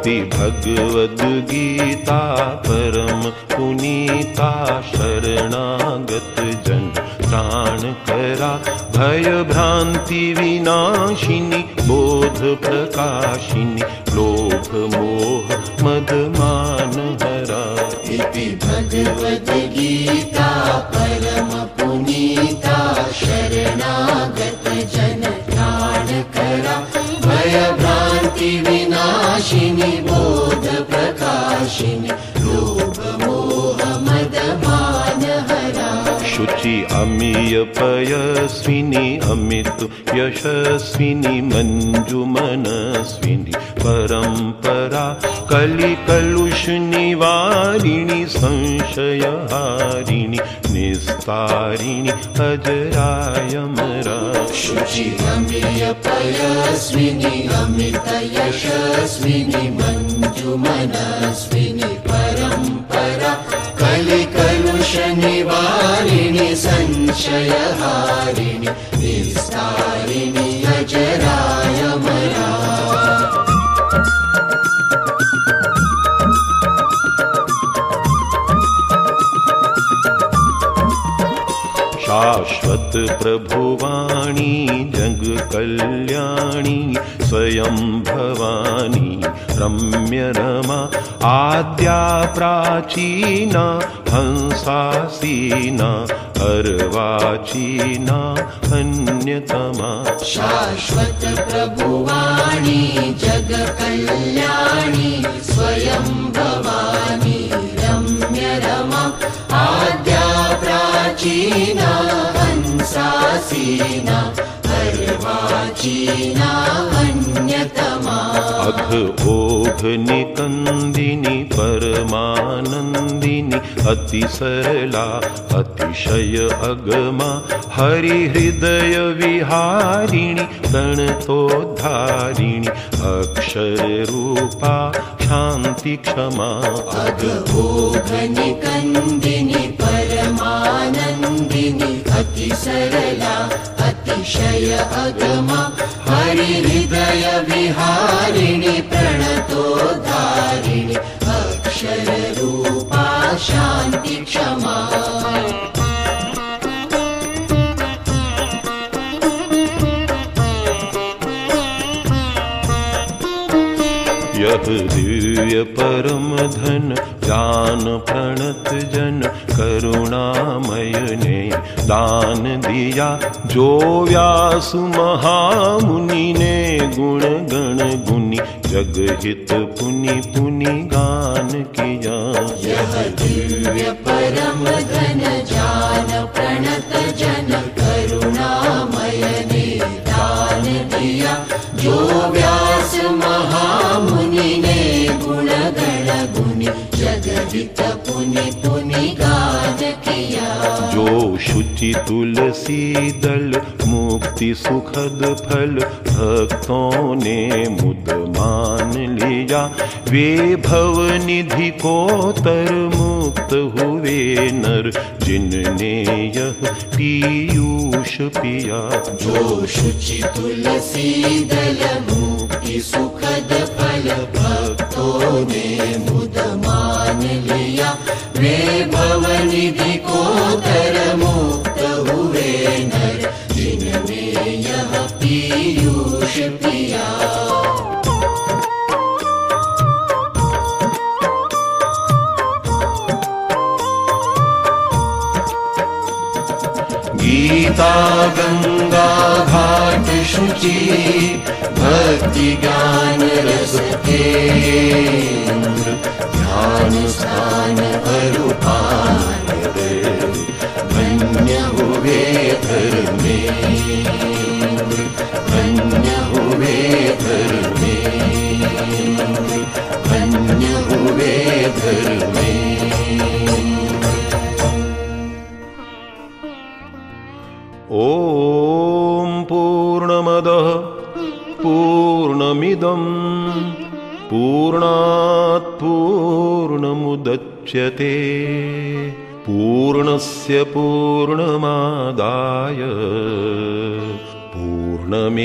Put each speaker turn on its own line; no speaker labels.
इति भगवद्गीता परम पुनीता शरणागत जन प्राण करा भय भ्रांति विनाशिनी बोध प्रकाशिनी लोभ मोह मद मान हरा
इति भगवद्गीता परम पुनीता शरणागत जन प्राण करा भय भ्रांति विनाशिनी बोध प्रकाशिनी लोभ मोह मद मान हरा
शुचि अमीय पयस्विनी अमित यशस्विनी मंजु मनस्विनी परंपरा कलि कलुष निवारिणी संशय हारिणी निस्तारिणी अजरायमरा
शुचि अमीय पयस्विनी अमित यशस्विनी मंजु मनस्विनी परंपरा कलि कलुष निवारिणी संशय हारिणी निस्तारिणी अजरायमरा
शाश्वत प्रभुवाणी जग कल्याणी स्वयं भवानी रम्य रमा आद्या प्राचीना हंसासीना अर्वाचीना अन्यतमा
शाश्वत प्रभुवाणी जग कल्याणी स्वयं भवानी रम्य रमा आद्या प्राचीना हंसासीना अर्वाचीना अन्यतमा
अघ ओघ निकंदिनी परमानंदिनी अति सरला अतिशय अगमा हरि हृदय विहारिणी प्रणतोद्धारिणी अक्षर रूपा शांति क्षमा
अघ ओघ निकंदिनी परमानंदिनी अति सरला अतिशय अगमा हरि हृदय विहारिणी प्रणतोद्धारिणी अक्षर रूपा शांति क्षमा
यह दिव्य परम धन जान प्रणत जन करुणामय ने दान दिया जो व्यास महामुनि ने गुण गण गुनी जग हित पुनि पुनि गान किया
यह दिव्य परम धन जान प्रणत जन करुणामय ने दान दिया जो व्यास महामुनि ने गुण गण गुनी जगदित पुनि पुनि गान किया
जो शुचि तुलसी दल मुक्ति सुखद फल भक्तों ने मुद मान लिया वे भव निधि को तर मुक्त हुए नर जिनने यह पीयूष पिया
जो शुचि तुलसी दल मुक्ति सुखद फल भक्तों ने मुद मान लिया वे भव निधि को तर मुक्त हुए नर जिनने यह पीयूष पिया गीता गंगा घाट शुचि भक्ति ज्ञान रस केंद्र ध्यान स्थान अरूपान धन्य हुए धर्मेंद्र धन्य हुए धर्मेंद्र धन्य हुए धर्मेंद्र
ओम पूर्णमदः पूर्णमिदं पूर्णात् पूर्णमुदच्यते पूर्णस्य पूर्णमादाय पूर्णमेवावशिष्यते।